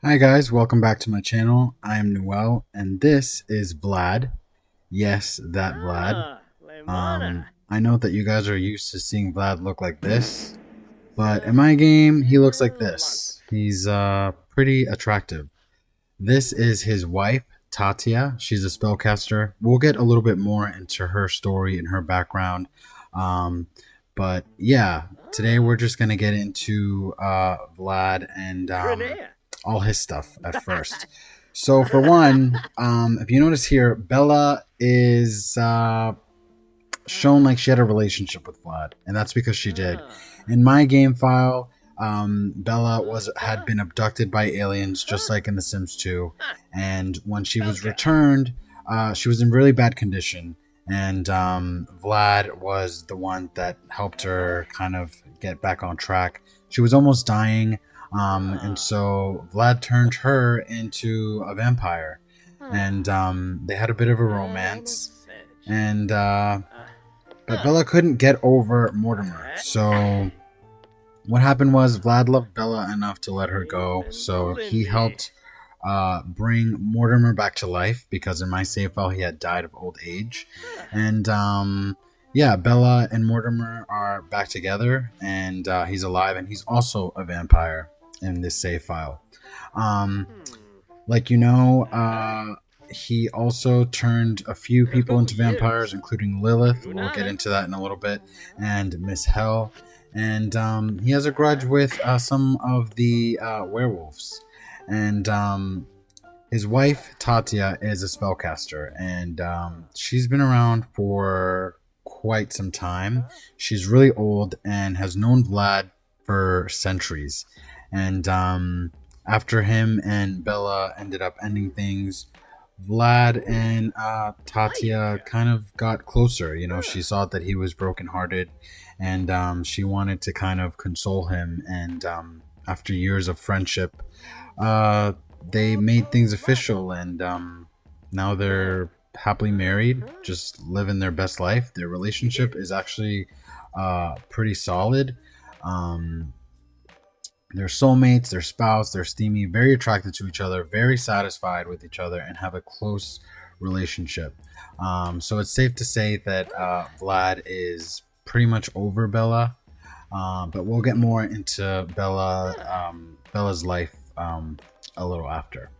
Hi guys, welcome back to my channel. I am Noel and this is Vlad. Yes, that Vlad. Lemona. I know that you guys are used to seeing Vlad look like this, but in my game he looks like this. He's pretty attractive. This is his wife, Tatia. She's a spellcaster. We'll get a little bit more into her story and her background. Um, but yeah, today we're just gonna get into Vlad and all his stuff at first. So for one, if you notice here, Bella is shown like she had a relationship with Vlad, and that's because she did. In my game file, Bella had been abducted by aliens, just like in The Sims 2, and when she was returned, she was in really bad condition, and Vlad was the one that helped her kind of get back on track. She was almost dying, and so Vlad turned her into a vampire, and they had a bit of a romance, and but Bella couldn't get over Mortimer. So what happened was Vlad loved Bella enough to let her go. So he helped bring Mortimer back to life because in my save file he had died of old age. And yeah, Bella and Mortimer are back together, and he's alive, and he's also a vampire in this save file. Like he also turned a few people into vampires, including Lilith. We'll get into that in a little bit, and Miss Hell. And he has a grudge with some of the werewolves. And his wife, Tatia, is a spellcaster, and she's been around for quite some time. She's really old and has known Vlad for centuries. And after him and Bella ended up ending things, Vlad and Tatia kind of got closer. She saw that he was brokenhearted, and she wanted to kind of console him. And after years of friendship, they made things official, and now they're happily married, just living their best life. Their relationship is actually pretty solid. They're soulmates, they're spouse, they're steamy, very attracted to each other, very satisfied with each other, and have a close relationship. So it's safe to say that Vlad is pretty much over Bella, but we'll get more into Bella's life a little after.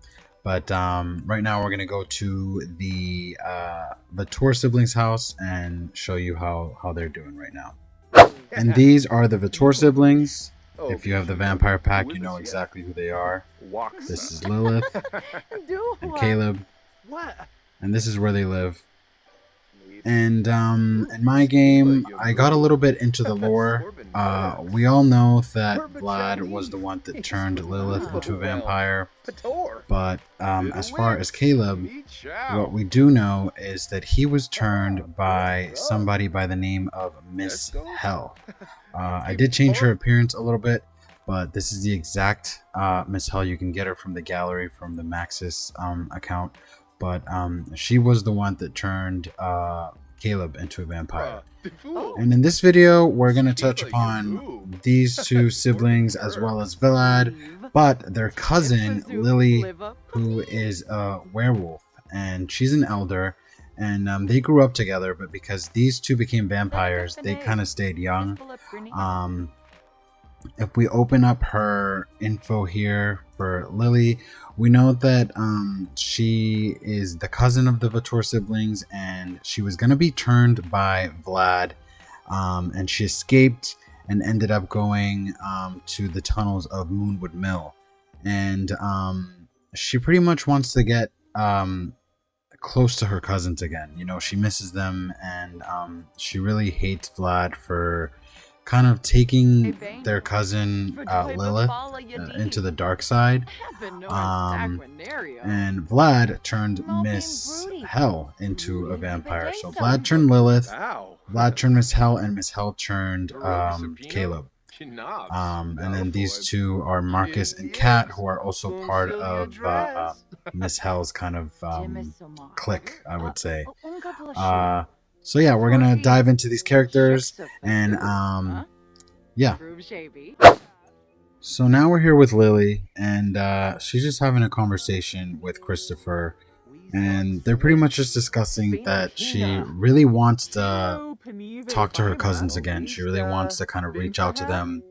But right now we're going to go to the Vatore siblings' house and show you how they're doing right now. And these are the Vatore siblings. If you have the vampire pack, you know exactly who they are. This is Lilith and Caleb, and this is where they live. And in my game, I got a little bit into the lore. We all know that Vlad was the one that turned Lilith into a vampire. But as far as Caleb, what we do know is that he was turned by somebody by the name of Miss Hell. I did change her appearance a little bit, but this is the exact Miss Hell. You can get her from the gallery from the Maxis account. But she was the one that turned Caleb into a vampire. And in this video, we're going to touch upon these two siblings as well as Vlad, but their cousin, Lily, who is a werewolf, and she's an elder, and they grew up together, but because these two became vampires, they kind of stayed young. If we open up her info here for Lily, we know that she is the cousin of the Vatore siblings, and she was going to be turned by Vlad, and she escaped and ended up going to the tunnels of Moonwood Mill. And she pretty much wants to get close to her cousins again. She misses them, and she really hates Vlad for kind of taking their cousin Lilith into the dark side. And Vlad turned Miss Hell into a vampire. So Vlad turned Lilith, Vlad turned Miss Hell, and Miss Hell turned Caleb. And then these two are Marcus and Kat, who are also part of Miss Hell's kind of clique, I would say. So yeah, we're gonna dive into these characters, and yeah. So now we're here with Lily, and she's just having a conversation with Christopher, and they're pretty much just discussing that she really wants to talk to her cousins again. She really wants to kind of reach out to them,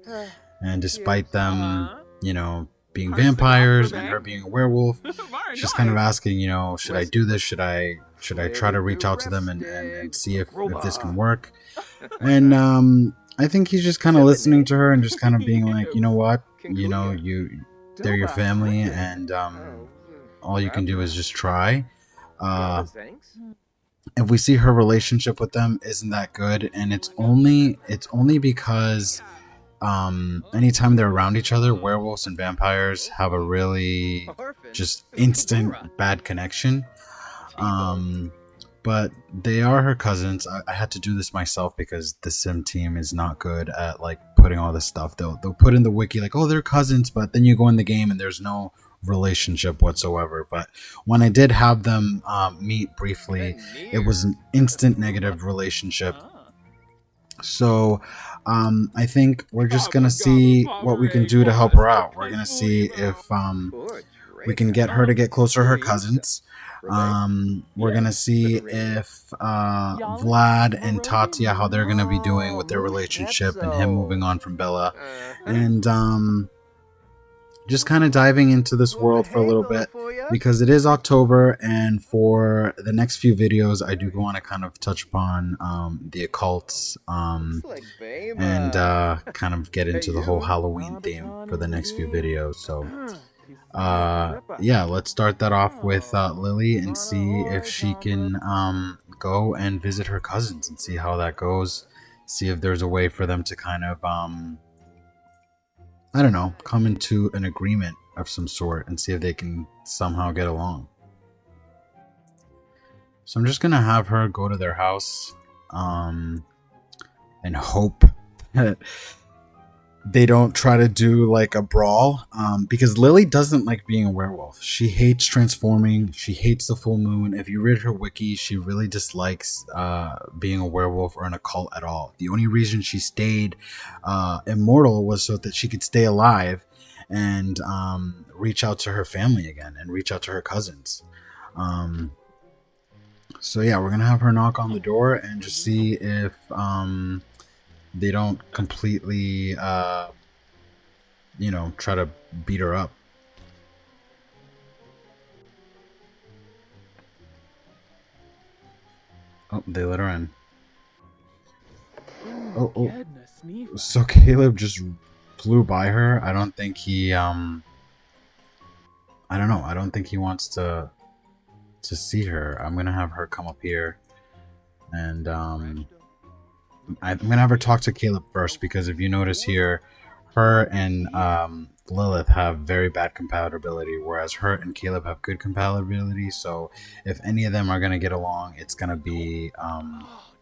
and despite them, you know, being vampires and her being a werewolf, she's kind of asking, you know, should I do this? Should I try to reach out to them and see if this can work? And I think he's just kind of listening to her and just kind of being like, you know what, you know, they're your family, and all you can do is just try. If we see her relationship with them isn't that good, and it's only because anytime they're around each other, werewolves and vampires have a really just instant bad connection. But they are her cousins. I had to do this myself because the sim team is not good at like putting all this stuff. They'll put in the wiki like, oh, they're cousins, but then you go in the game and there's no relationship whatsoever. But when I did have them meet briefly, it was an instant negative relationship. So I think we're just gonna see what we can do to help her out. We're gonna see if we can get her to get closer to her cousins. We're gonna see if Vlad and Tatia, how they're gonna be doing with their relationship and him moving on from Bella, and just kind of diving into this world for a little bit, because it is October, and for the next few videos I do want to kind of touch upon the occults and kind of get into the whole Halloween theme for the next few videos. So yeah, let's start that off with Lily and see if she can go and visit her cousins and see how that goes. See if there's a way for them to kind of I don't know, come into an agreement of some sort and see if they can somehow get along. So I'm just gonna have her go to their house and hope that they don't try to do like a brawl, because Lily doesn't like being a werewolf. She hates transforming. She hates the full moon. If you read her wiki, she really dislikes being a werewolf or an occult at all. The only reason she stayed immortal was so that she could stay alive and reach out to her family again and reach out to her cousins. So yeah, we're gonna have her knock on the door and just see if they don't completely, you know, try to beat her up. Oh, they let her in. Oh. So Caleb just flew by her. I don't think he, I don't know. I don't think he wants to see her. I'm gonna have her come up here, and I'm gonna have her talk to Caleb first, because if you notice here, her and Lilith have very bad compatibility, whereas her and Caleb have good compatibility. So if any of them are gonna get along, it's gonna be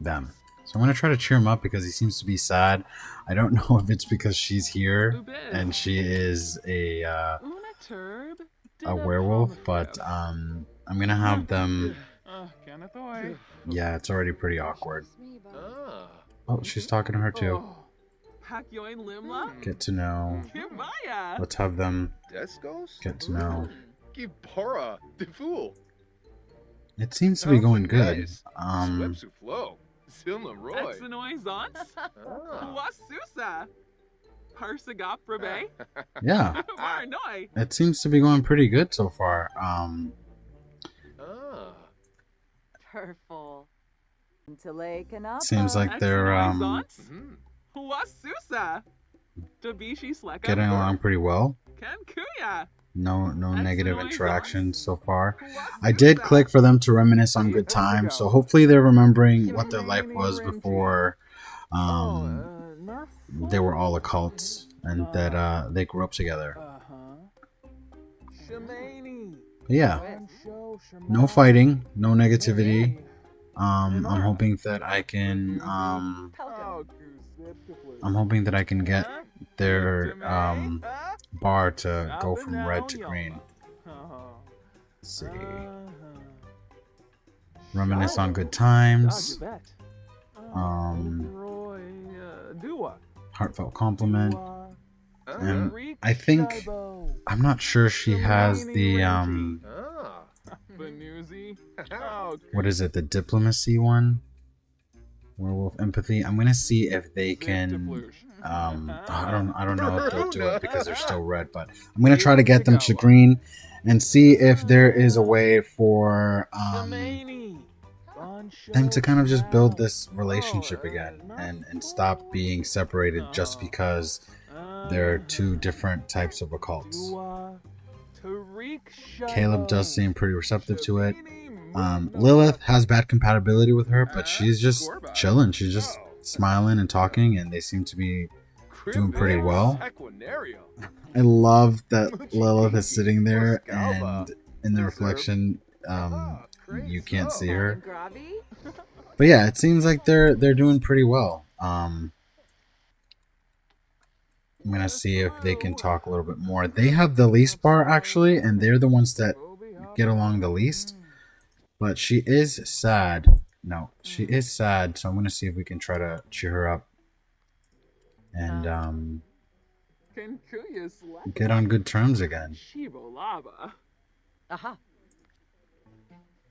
them. So I'm gonna try to cheer him up because he seems to be sad. I don't know if it's because she's here and she is a werewolf, but I'm gonna have them. Yeah, it's already pretty awkward. Oh, she's talking to her too. Get to know. Let's have them get to know. It seems to be going good. Yeah. It seems to be going pretty good so far. Seems like they're getting along pretty well. No negative interactions so far. I did click for them to reminisce on good times, so hopefully they're remembering what their life was before they were all occults, and that they grew up together. Yeah, no fighting, no negativity. I'm hoping that I can get their bar to go from red to green. Let's see. Reminisce on good times. Heartfelt compliment. And I think, I'm not sure she has the, what is it, the diplomacy one? Werewolf empathy. I'm gonna see if they can, I don't know if they'll do it because they're still red, but I'm gonna try to get them to green and see if there is a way for, them to kind of just build this relationship again and stop being separated just because there are two different types of occults. Caleb does seem pretty receptive to it. Lilith has bad compatibility with her, but she's just chilling. She's just smiling and talking, and they seem to be doing pretty well. I love that Lilith is sitting there, and in the reflection, you can't see her. But yeah, it seems like they're doing pretty well. I'm gonna see if they can talk a little bit more. They have the least bar actually, and they're the ones that get along the least. But she is sad. No, she is sad. So I'm gonna see if we can try to cheer her up and get on good terms again.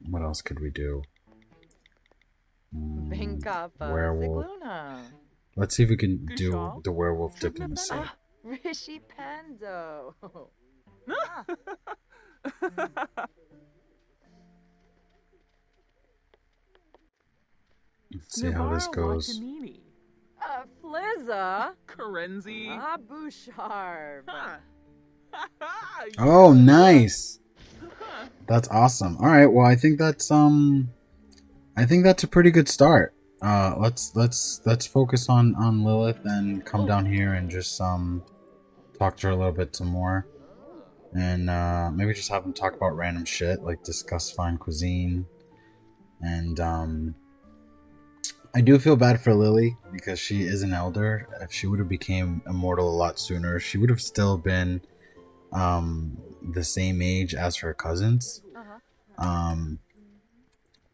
What else could we do? Werewolf. Let's see if we can do the werewolf diplomacy. Rishi Pando. Let's see how this goes. Flizza. Karenzi. Bouchard. Oh, nice. That's awesome. All right. Well, I think that's a pretty good start. Let's focus on Lilith and come down here and just talk to her a little bit some more, and maybe just have them talk about random shit like discuss fine cuisine. And I do feel bad for Lily because she is an elder. If she would have became immortal a lot sooner, she would have still been the same age as her cousins.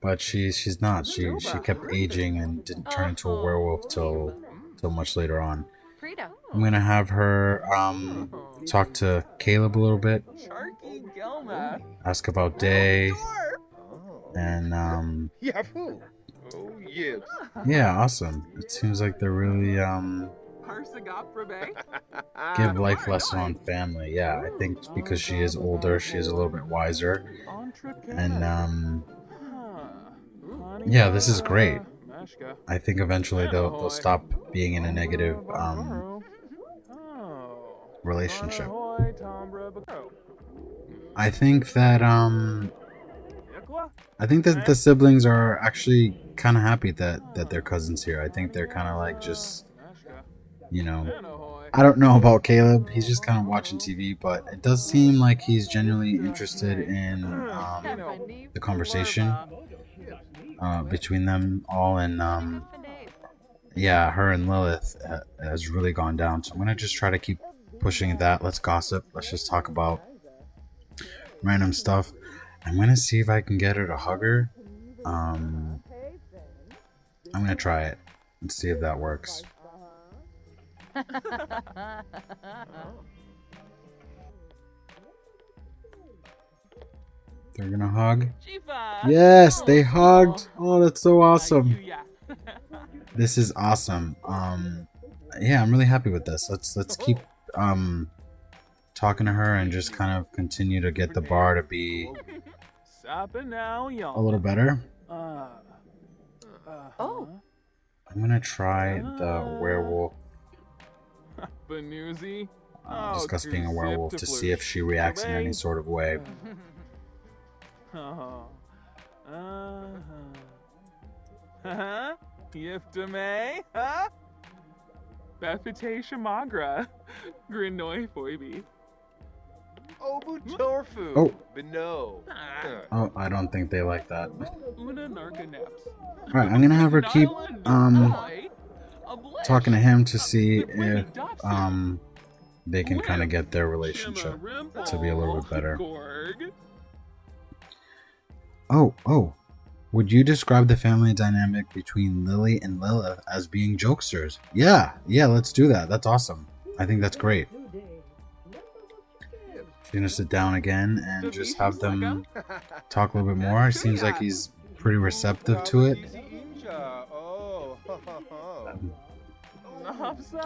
But she's not. She kept aging and didn't turn into a werewolf till much later on. I'm gonna have her talk to Caleb a little bit, ask about Day, and yeah, awesome. It seems like they're really give life lesson on family. Yeah, I think because she is older, she is a little bit wiser, and yeah, this is great. I think eventually they'll stop being in a negative relationship. I think that the siblings are actually kind of happy that their cousin's here. I think they're kind of like just, you know, I don't know about Caleb. He's just kind of watching TV, but it does seem like he's genuinely interested in the conversation between them all, and yeah, her and Lilith has really gone down. So I'm gonna just try to keep pushing that. Let's gossip. Let's just talk about random stuff. I'm gonna see if I can get her to hug her. I'm gonna try it and see if that works. They're gonna hug. Yes, they hugged. Oh, that's so awesome. This is awesome. Yeah, I'm really happy with this. Let's keep talking to her and just kind of continue to get the bar to be a little better. I'm gonna try the werewolf. Discuss being a werewolf to see if she reacts in any sort of way. Yiftame, huh? Befite Shamagra, Grinoi Foibi. Obutorfu, Oh. Beno. Oh, I don't think they like that. Una Narcaneps. Alright, I'm gonna have her keep talking to him to see if they can kind of get their relationship to be a little bit better. Oh, would you describe the family dynamic between Lily and Lilith as being jokesters? Yeah, let's do that. That's awesome. I think that's great. She's gonna sit down again and just have them Second? talk a little bit more. It seems like he's pretty receptive to it.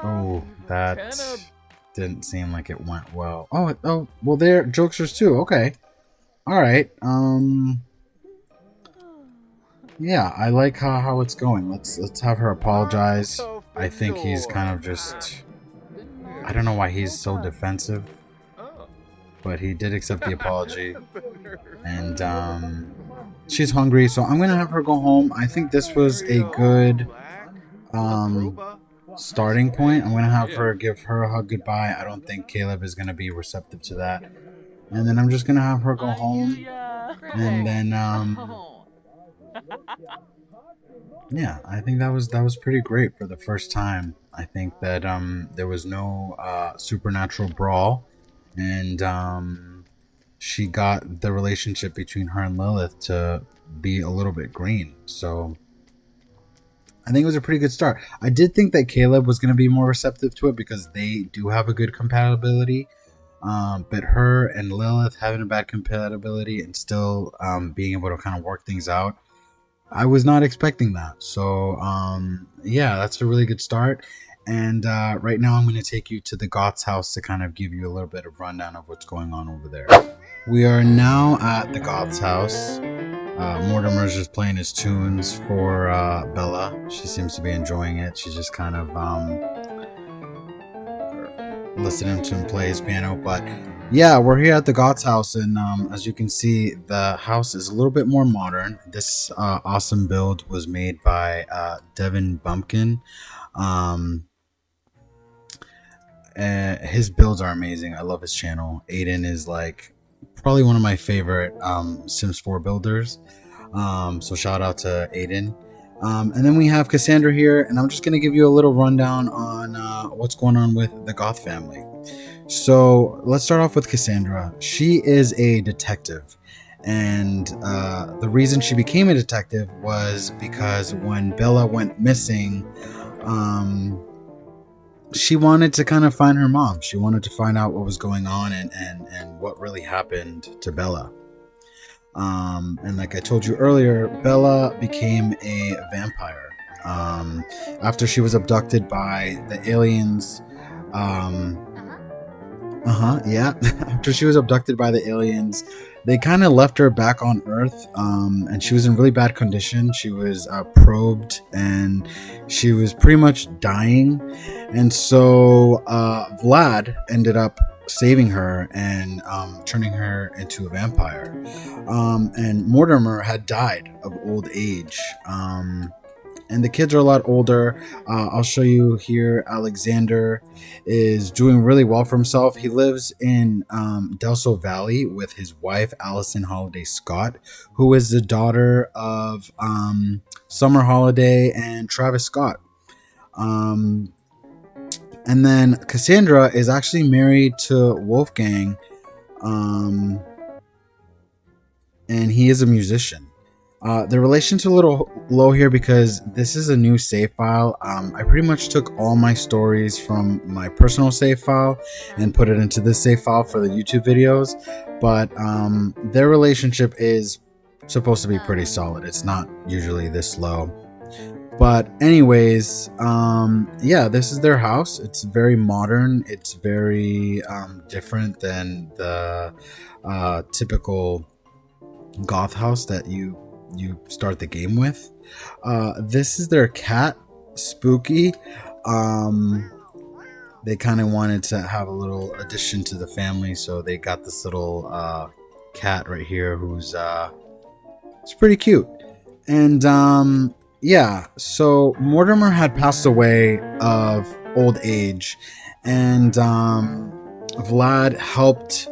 Oh, that didn't seem like it went well. Oh, well, they're jokesters too. Okay, all right. Yeah, I like how it's going. Let's have her apologize. I think he's kind of just. I don't know why he's so defensive, but he did accept the apology, and she's hungry, so I'm gonna have her go home. I think this was a good starting point. I'm gonna have her give her a hug goodbye. I don't think Caleb is gonna be receptive to that, and then I'm just gonna have her go home, and then yeah, I think that was pretty great for the first time. I think that there was no supernatural brawl, and she got the relationship between her and Lilith to be a little bit green. So I think it was a pretty good start. I did think that Caleb was going to be more receptive to it because they do have a good compatibility. But her and Lilith having a bad compatibility and still being able to kind of work things out, I was not expecting that. So yeah, that's a really good start. And right now I'm going to take you to the Goths house to kind of give you a little bit of rundown of what's going on over there. We are now at the Goths house. Mortimer's just playing his tunes for Bella. She seems to be enjoying it. She's just kind of listening to him play his piano. But yeah, we're here at the Goths house, and as you can see, the house is a little bit more modern. This awesome build was made by Devin Bumpkin. His builds are amazing. I love his channel. Aiden is like probably one of my favorite Sims 4 builders. So shout out to Aiden. And then we have Cassandra here, and I'm just going to give you a little rundown on what's going on with the Goth family. So let's start off with Cassandra. She is a detective, and the reason she became a detective was because when Bella went missing, she wanted to kind of find her mom. She wanted to find out what was going on and what really happened to Bella. And like I told you earlier, Bella became a vampire after she was abducted by the aliens. After she was abducted by the aliens, they kind of left her back on Earth, and she was in really bad condition. She was probed, and she was pretty much dying. And so Vlad ended up saving her and turning her into a vampire. And Mortimer had died of old age. And the kids are a lot older. I'll show you here. Alexander is doing really well for himself. He lives in Delso Valley with his wife, Allison Holiday Scott, who is the daughter of Summer Holiday and Travis Scott. And then Cassandra is actually married to Wolfgang, and he is a musician. The relation's a little low here because this is a new save file. I pretty much took all my stories from my personal save file and put it into this save file for the YouTube videos, but their relationship is supposed to be pretty solid. It's not usually this low. But anyways, yeah, this is their house. It's very modern. It's very different than the typical goth house that you start the game with. This is their cat, Spooky. They kind of wanted to have a little addition to the family, so they got this little cat right here who's it's pretty cute. And yeah, so Mortimer had passed away of old age, and Vlad helped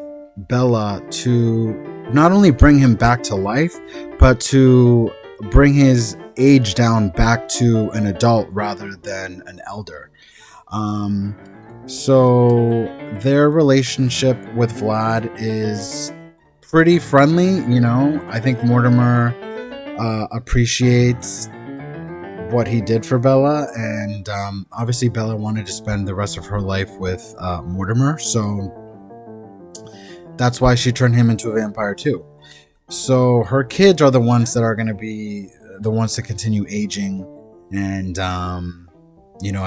Bella to not only bring him back to life, but to bring his age down back to an adult rather than an elder. So their relationship with Vlad is pretty friendly, you know. I think Mortimer appreciates what he did for Bella, and obviously Bella wanted to spend the rest of her life with Mortimer, so that's why she turned him into a vampire too. So her kids are the ones that are going to be the ones to continue aging, and I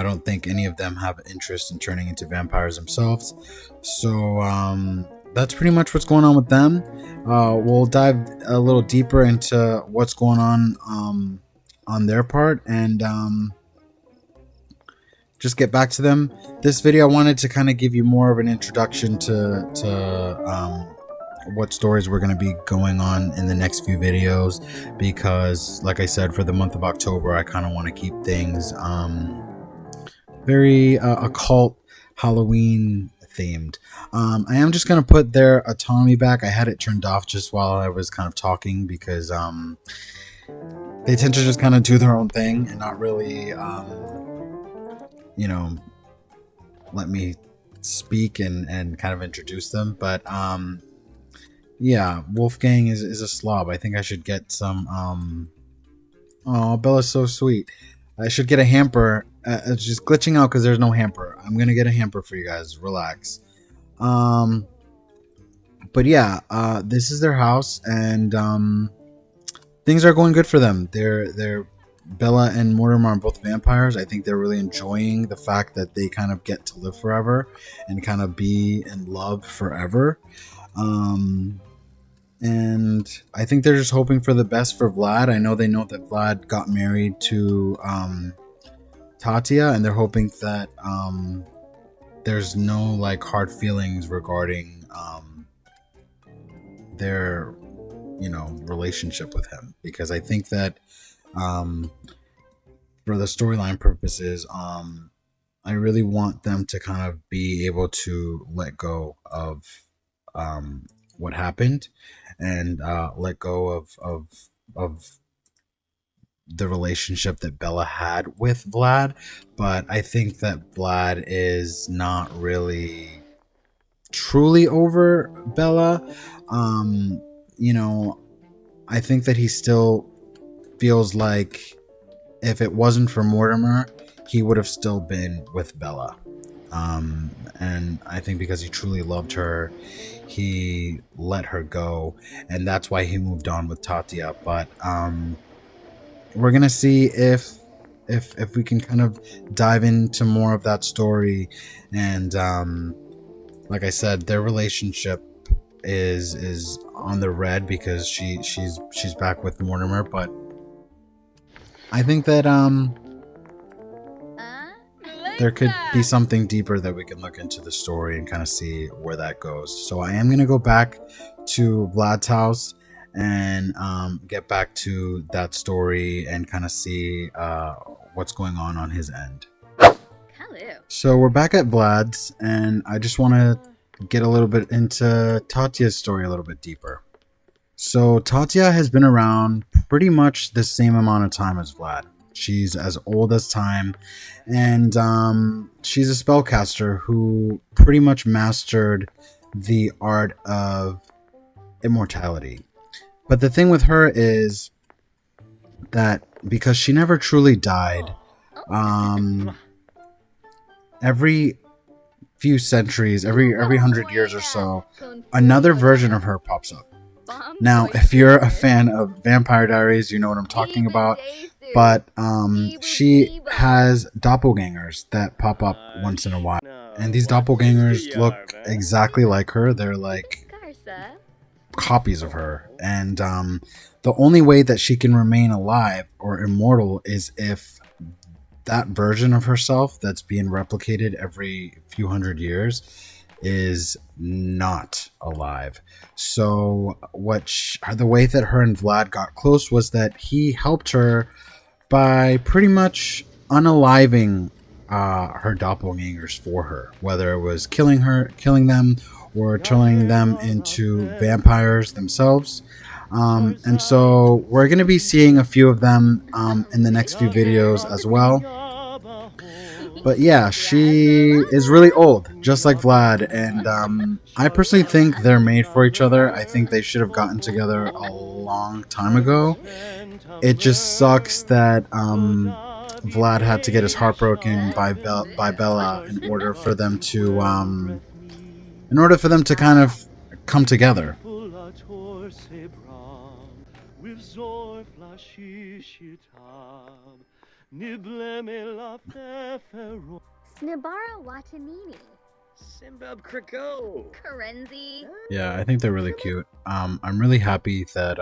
don't think any of them have interest in turning into vampires themselves. So that's pretty much what's going on with them. We'll dive a little deeper into what's going on their part, and just get back to them. This video I wanted to kind of give you more of an introduction to what stories we're going to be going on in the next few videos, because like I said, for the month of October I kind of want to keep things very occult, Halloween themed. I am just going to put their autonomy back. I had it turned off just while I was kind of talking, because they tend to just kind of do their own thing and not really let me speak and kind of introduce them. But yeah, Wolfgang is a slob. I think I should get some oh, Bella's so sweet. I should get a hamper. It's just glitching out because there's no hamper. I'm gonna get a hamper for you guys. Relax. But yeah, this is their house, and things are going good for them. They're Bella and Mortimer are both vampires. I think they're really enjoying the fact that they kind of get to live forever and kind of be in love forever. And I think they're just hoping for the best for Vlad. I know they know that Vlad got married to Tatia, and they're hoping that there's no like hard feelings regarding their relationship with him, because I think that for the storyline purposes, I really want them to kind of be able to let go of what happened, and let go of the relationship that Bella had with Vlad. But I think that Vlad is not really truly over Bella. I think that he still feels like if it wasn't for Mortimer, he would have still been with Bella. And I think because he truly loved her, he let her go, and that's why he moved on with Tatia. But we're gonna see if we can kind of dive into more of that story. And like I said, their relationship is on the red because she's back with Mortimer. But I think that there could be something deeper that we can look into the story and kind of see where that goes. So I am going to go back to Vlad's house and get back to that story and kind of see what's going on his end. So we're back at Vlad's, and I just want to get a little bit into Tatia's story a little bit deeper. So Tatia has been around pretty much the same amount of time as Vlad. She's as old as time, and she's a spellcaster who pretty much mastered the art of immortality. But the thing with her is that because she never truly died, every few centuries, every 100 years or so, another version of her pops up. Now, if you're a fan of Vampire Diaries, you know what I'm talking about. But she has doppelgangers that pop up once in a while. And these doppelgangers look exactly like her. They're like copies of her. And the only way that she can remain alive or immortal is if that version of herself that's being replicated every few hundred years is not alive. So the way that her and Vlad got close was that he helped her by pretty much unaliving her doppelgangers for her, whether it was killing them, or turning them into vampires themselves. And so we're going to be seeing a few of them in the next few videos as well. But yeah, she is really old, just like Vlad, and I personally think they're made for each other. I think they should have gotten together a long time ago. It just sucks that Vlad had to get his heart broken by Bella in order for them to kind of come together. Snibara Watanini. Simbab Kriko. Karenzi. Yeah, I think they're really cute. I'm really happy that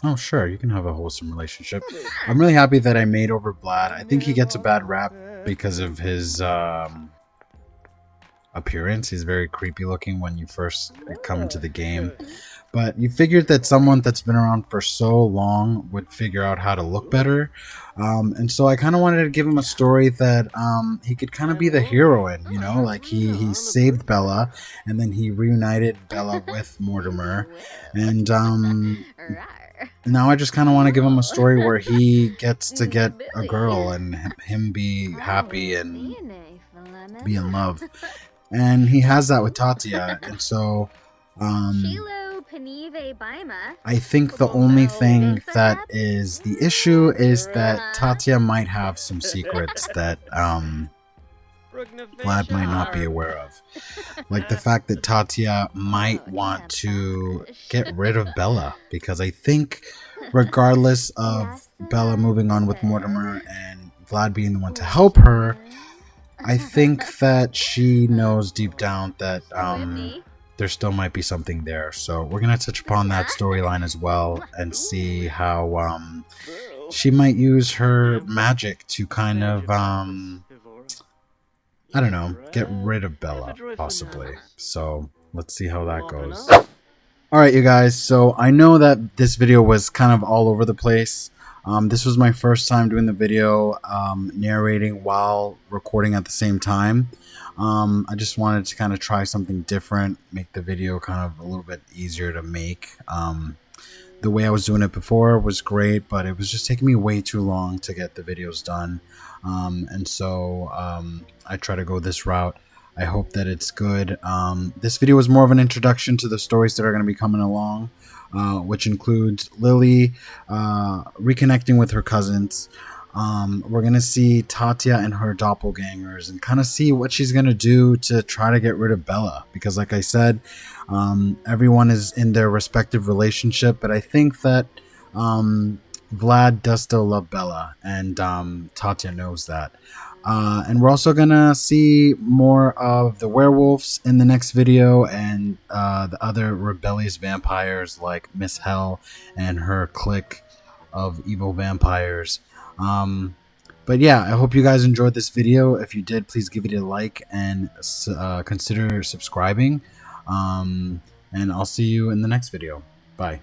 oh sure, you can have a wholesome relationship. I'm really happy that I made over Vlad. I think he gets a bad rap because of his appearance. He's very creepy looking when you first come into the game. But you figured that someone that's been around for so long would figure out how to look better. And so I kind of wanted to give him a story that he could kind of be the hero in, you know? Like he saved Bella, and then he reunited Bella with Mortimer. And now I just kind of want to give him a story where he gets to get a girl and him be happy and be in love. And he has that with Tatia. And so I think the only thing that is the issue is that Tatia might have some secrets that Vlad might not be aware of. Like the fact that Tatia might want to get rid of Bella, because I think regardless of Bella moving on with Mortimer and Vlad being the one to help her, I think that she knows deep down that there still might be something there. So we're going to touch upon that storyline as well and see how she might use her magic to kind of, I don't know, get rid of Bella, possibly. So let's see how that goes. Alright, you guys, so I know that this video was kind of all over the place. This was my first time doing the video, narrating while recording at the same time. I just wanted to kind of try something different, make the video kind of a little bit easier to make. The way I was doing it before was great, but it was just taking me way too long to get the videos done. And so I try to go this route. I hope that it's good. This video was more of an introduction to the stories that are going to be coming along, which includes Lily reconnecting with her cousins. We're going to see Tatia and her doppelgangers and kind of see what she's going to do to try to get rid of Bella. Because like I said, everyone is in their respective relationship. But I think that Vlad does still love Bella. And Tatia knows that. And we're also going to see more of the werewolves in the next video. And the other rebellious vampires like Miss Hell and her clique of evil vampires. But yeah, I hope you guys enjoyed this video. If you did, please give it a like and consider subscribing. And I'll see you in the next video. Bye.